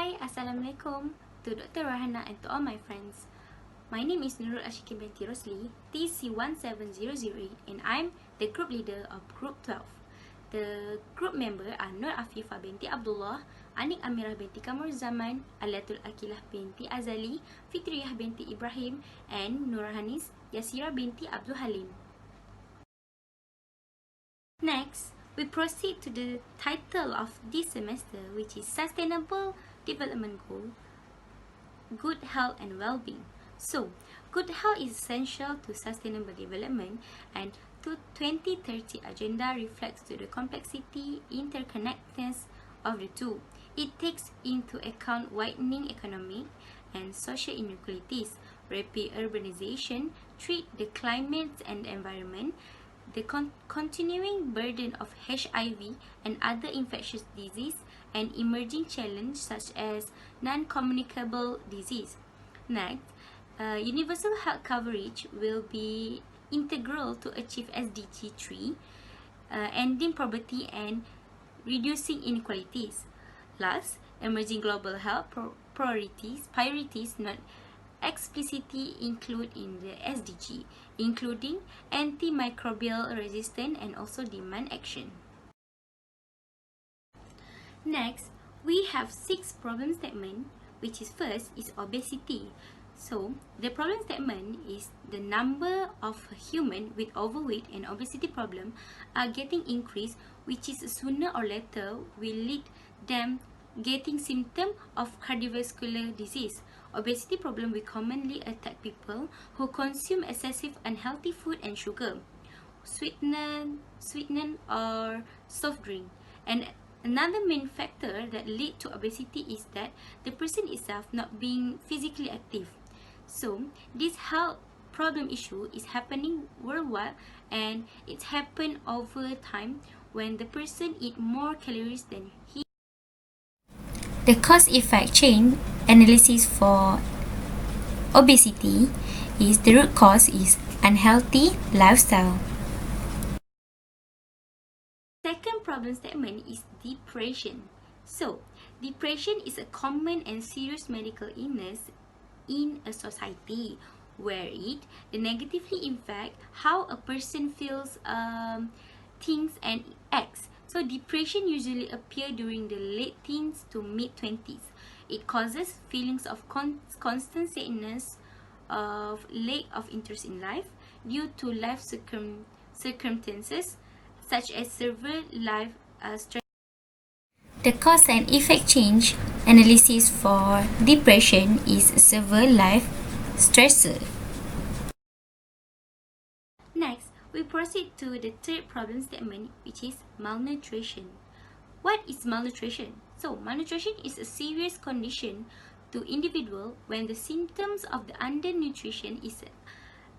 Hi, Assalamualaikum to Dr. ROHANA and to all my friends. My name is Nurul Asyiqin binti Rosli, TC17008, and I'm the group leader of Group 12. The group member are AFIFAH binti ABDULLAH, AMIRAH binti KAMARRUZAMAN, ALIATUL binti AZALI, FITHRIYAH binti IBRAHIM, and NURANIS, YASIRA binti ABDULLAH. Next, we proceed to the title of this semester, which is Sustainable Development Goal, Good Health and Well-being. So, good health is essential to sustainable development, and the 2030 agenda reflects to the complexity, interconnectedness of the two. It takes into account widening economic and social inequalities, rapid urbanization, treat the climate and the environment, the continuing burden of HIV and other infectious disease, and emerging challenges such as non-communicable disease. Next, universal health coverage will be integral to achieve SDG 3, ending poverty and reducing inequalities. Last, emerging global health priorities not explicitly include in the SDG, including antimicrobial resistance and also demand action. Next, we have 6 problem statements, which is first is obesity. So, the problem statement is the number of humans with overweight and obesity problem are getting increased, which is sooner or later will lead them getting symptoms of cardiovascular disease. Obesity problem will commonly attack people who consume excessive unhealthy food and sugar, sweetened or soft drink. And another main factor that lead to obesity is that the person itself not being physically active. So this health problem issue is happening worldwide, and it's happened over time when the person eat more calories than he. The cause-effect chain analysis for obesity is the root cause is unhealthy lifestyle. Second problem statement is depression. So, depression is a common and serious medical illness in a society where it negatively impacts how a person feels, thinks and acts. So depression usually appears during the late teens to mid-20s. It causes feelings of constant sadness, of lack of interest in life due to life circumstances such as severe life stress. The cause and effect change analysis for depression is severe life stressor. Next, we proceed to the third problem statement, which is malnutrition. What is malnutrition? So, malnutrition is a serious condition to individual when the symptoms of the undernutrition is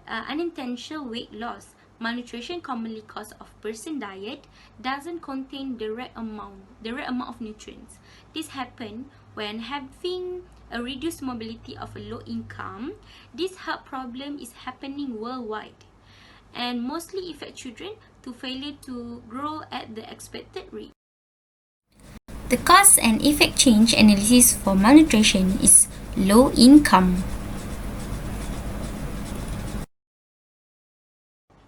unintentional weight loss. Malnutrition commonly cause of person diet doesn't contain the right amount of nutrients. This happen when having a reduced mobility of a low income. This health problem is happening worldwide and mostly affect children to failure to grow at the expected rate. The cause and effect change analysis for malnutrition is low income.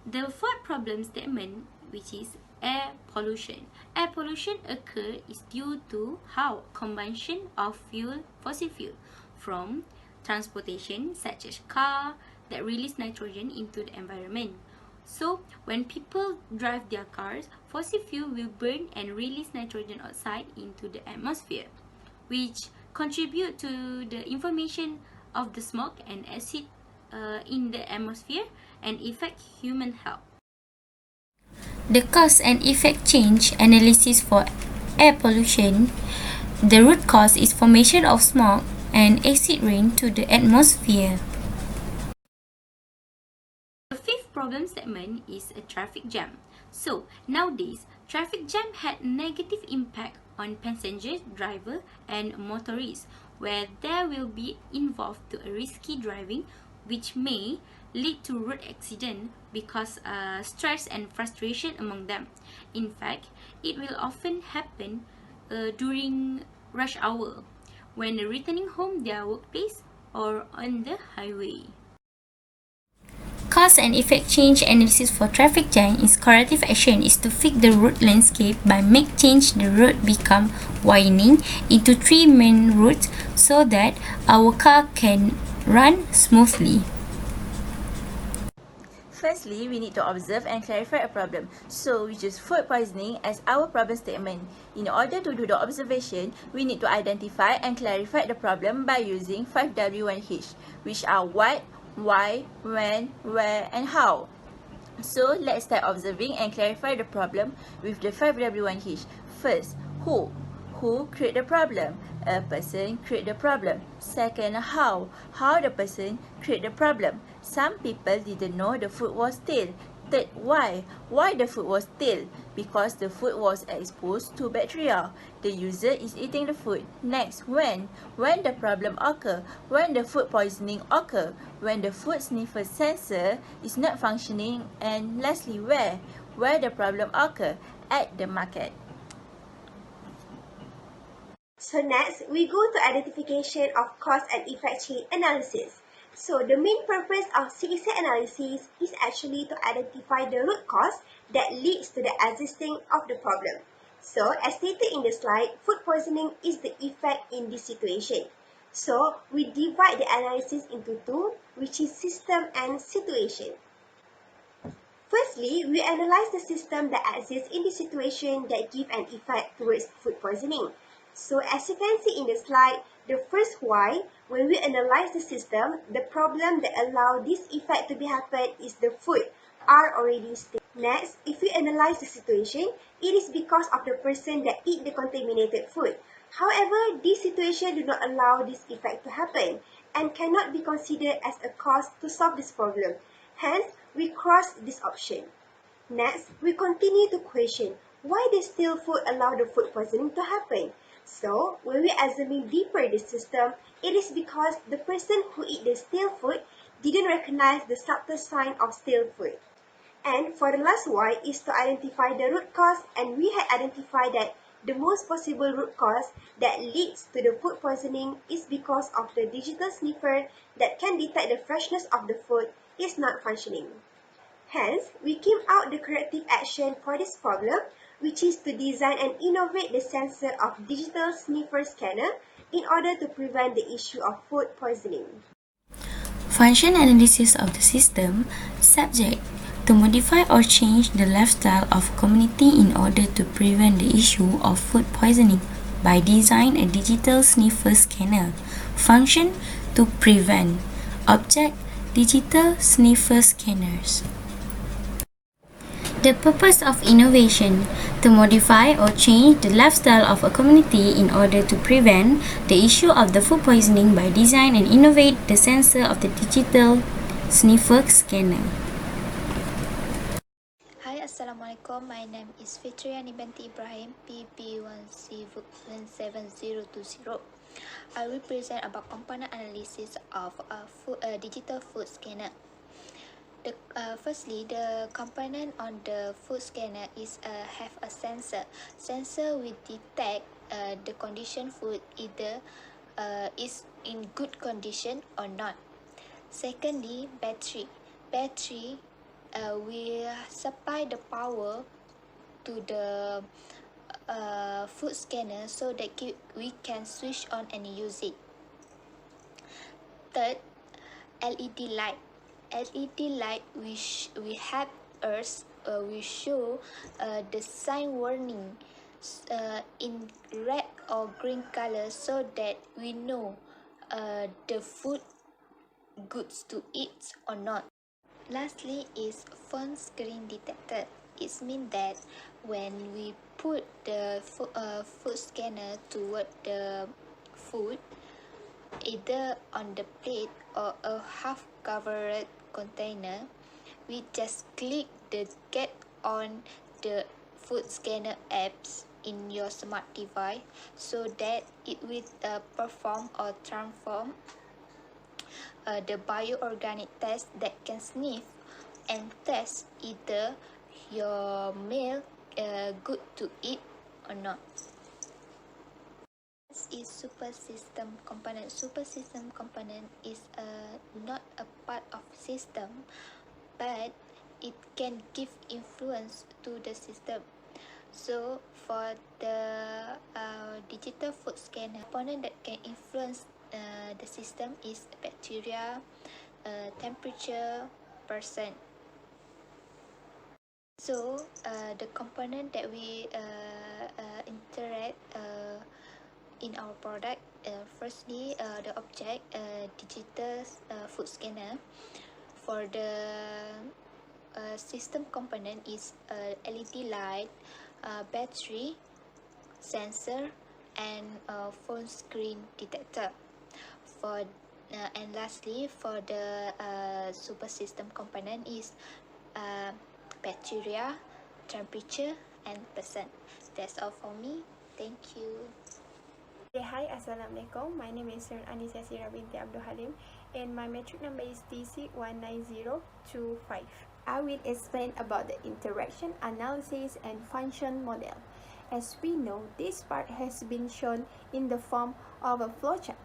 The fourth problem statement, which is air pollution. Air pollution occurs is due to how combustion of fossil fuel from transportation such as car that release nitrogen into the environment. So when people drive their cars, fossil fuel will burn and release nitrogen oxide into the atmosphere, which contribute to the information of the smoke and acid in the atmosphere and affect human health. The cause and effect change analysis for air pollution. The root cause is formation of smoke and acid rain to the atmosphere. The fifth problem statement is a traffic jam. So nowadays, traffic jam had negative impact on passengers, driver and motorists, where there will be involved to a risky driving, which may lead to road accident because stress and frustration among them. In fact, it will often happen during rush hour when returning home their workplace or on the highway. Cause and effect change analysis for traffic jam is corrective action is to fix the road landscape by make change the road become widening into 3 main routes so that our car can run smoothly. Firstly, we need to observe and clarify a problem. So, we choose food poisoning as our problem statement. In order to do the observation, we need to identify and clarify the problem by using 5W1H, which are what, why, when, where, and how. So, let's start observing and clarify the problem with the 5W1H. First, who? Who create the problem? A person create the problem. Second, how? How the person create the problem? Some people didn't know the food was stale. Third, why? Why the food was stale? Because the food was exposed to bacteria. The user is eating the food. Next, when? When the problem occur? When the food poisoning occur? When the food sniffer sensor is not functioning. And lastly, where? Where the problem occur? At the market. So next, we go to identification of cause and effect chain analysis. So the main purpose of CEC analysis is actually to identify the root cause that leads to the existing of the problem. So as stated in the slide, food poisoning is the effect in this situation. So we divide the analysis into two, which is system and situation. Firstly, we analyze the system that exists in the situation that give an effect towards food poisoning. So as you can see in the slide, the first why, when we analyze the system, the problem that allow this effect to be happen is the food are already stale. Next, if we analyze the situation, it is because of the person that eat the contaminated food. However, this situation do not allow this effect to happen and cannot be considered as a cause to solve this problem. Hence, we cross this option. Next, we continue to question why the stale food allow the food poisoning to happen. So, when we examine deeper the system, it is because the person who eat the stale food didn't recognize the subtle sign of stale food. And for the last why is to identify the root cause, and we had identified that the most possible root cause that leads to the food poisoning is because of the digital sniffer that can detect the freshness of the food is not functioning. Hence, we came out the corrective action for this problem, which is to design and innovate the sensor of digital sniffer scanner in order to prevent the issue of food poisoning. Function analysis of the system. Subject: to modify or change the lifestyle of community in order to prevent the issue of food poisoning by design a digital sniffer scanner. Function: to prevent. Object: digital sniffer scanners. The purpose of innovation: to modify or change the lifestyle of a community in order to prevent the issue of the food poisoning by design and innovate the sensor of the digital sniffer scanner. Hi, Assalamualaikum. My name is FITHRIYAH binti IBRAHIM, PP1C7020. I will present about component analysis of a digital food scanner. Firstly, the component on the food scanner is have a sensor. Sensor will detect the condition food either is in good condition or not. Secondly, battery. Battery will supply the power to the food scanner so that we can switch on and use it. Third, LED light. LED light we help us we show the sign warning in red or green color so that we know the food goods to eat or not. Lastly is phone screen detector. It means that when we put the food scanner toward the food, either on the plate or a half covered container, we just click the get on the food scanner apps in your smart device so that it will perform or transform the bioorganic test that can sniff and test either your meal good to eat or not. is super system component. Super system component is not a part of system, but it can give influence to the system. So for the digital food scanner, component that can influence the system is bacteria, temperature, percent. So the component that we interact in our product, firstly the object, digital food scanner. For the system component is LED light, battery, sensor, and phone screen detector. For and lastly, for the super system component is bacteria, temperature, and percent. That's all for me. Thank you. Hey, hi, Assalamualaikum. My name is NURANIS YASIRA binti Abdul Halim, and my metric number is TC19025. I will explain about the interaction analysis and function model. As we know, this part has been shown in the form of a flowchart.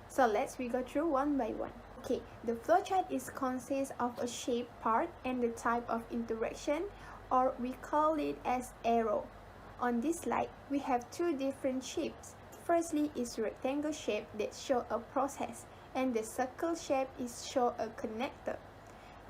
So let's go through one by one. Okay, the flowchart consists of a shape part and the type of interaction, or we call it as arrow. On this slide, we have two different shapes. Firstly is rectangle shape that show a process, and the circle shape show a connector.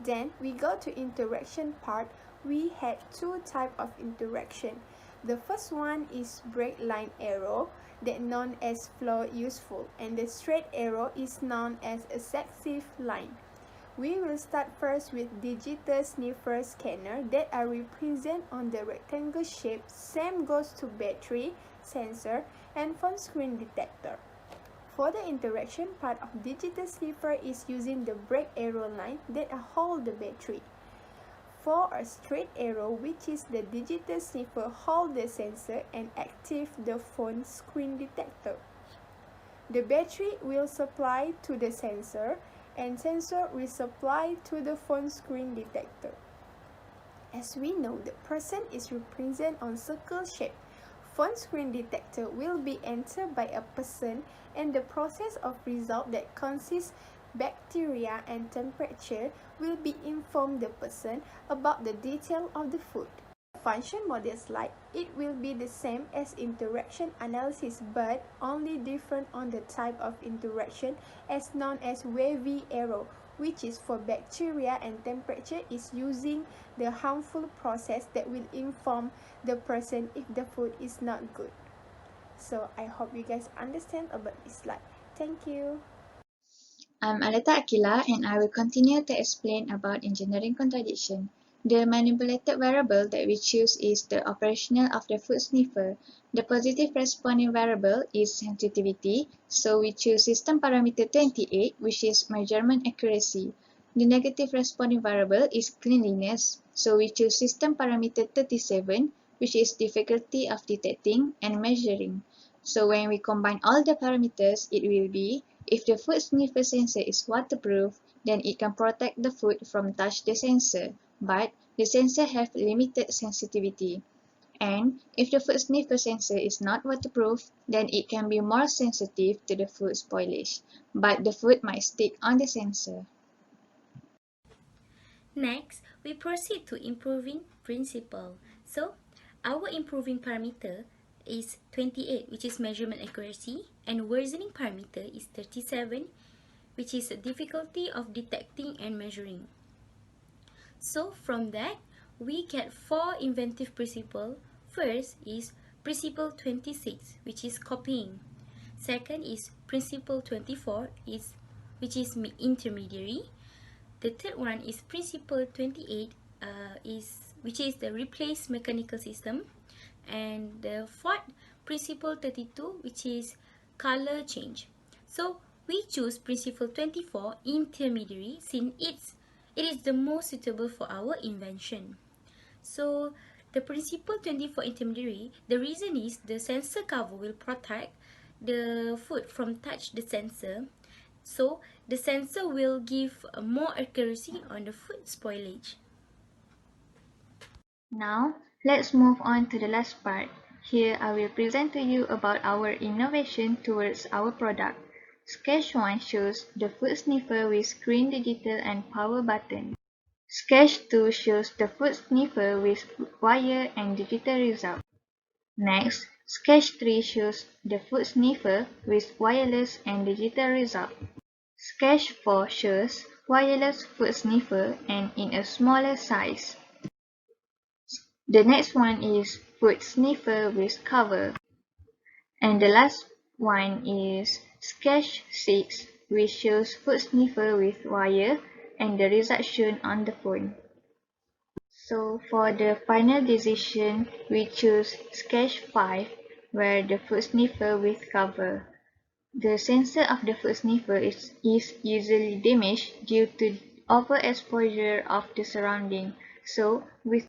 Then we go to interaction part. We have two types of interaction. The first one is break line arrow, that known as flow useful, and the straight arrow is known as a successive line. We will start first with digital sniffer scanner that are represented on the rectangle shape. Same goes to battery, sensor, and phone screen detector. For the interaction part of digital sniffer is using the break arrow line that hold the battery. For a straight arrow, which is the digital sniffer, hold the sensor and active the phone screen detector. The battery will supply to the sensor, and sensor will supply to the phone screen detector. As we know, the person is represented on circle shape. Phone screen detector will be entered by a person, and the process of result that consists bacteria and temperature will be informed the person about the detail of the food. Function model slide, it will be the same as interaction analysis, but only different on the type of interaction, as known as wavy arrow, which is for bacteria, and temperature is using the harmful process that will inform the person if the food is not good. So I hope you guys understand about this slide. Thank you. I'm AQILAH, and I will continue to explain about engineering contradiction. The manipulated variable that we choose is the operational of the food sniffer. The positive responding variable is sensitivity, so we choose system parameter 28, which is measurement accuracy. The negative responding variable is cleanliness, so we choose system parameter 37, which is difficulty of detecting and measuring. So when we combine all the parameters, it will be, if the food sniffer sensor is waterproof, then it can protect the food from touch the sensor, but the sensor have limited sensitivity. And if the food sniffer sensor is not waterproof, then it can be more sensitive to the food spoilage, but the food might stick on the sensor. Next, we proceed to improving principle. So, our improving parameter is 28, which is measurement accuracy, and worsening parameter is 37, which is the difficulty of detecting and measuring. So, from that, we get 4 inventive principles. First is principle 26, which is copying. Second is principle 24, which is intermediary. The third one is principle 28, which is the replace mechanical system. And the fourth, principle 32, which is color change. So we choose principle 24, intermediary, since it is the most suitable for our invention. So the principle 24 intermediary, the reason is the sensor cover will protect the food from touch the sensor. So the sensor will give more accuracy on the food spoilage. Now, let's move on to the last part. Here I will present to you about our innovation towards our product. Sketch 1 shows the foot sniffer with screen digital and power button. Sketch 2 shows the foot sniffer with wire and digital result. Next, Sketch 3 shows the foot sniffer with wireless and digital result. Sketch 4 shows wireless foot sniffer and in a smaller size. The next one is foot sniffer with cover. And the last one is Sketch 6, which shows foot sniffer with wire and the result shown on the phone. So for the final decision, we choose Sketch 5, where the foot sniffer with cover. The sensor of the foot sniffer is usually damaged due to overexposure of the surrounding. So with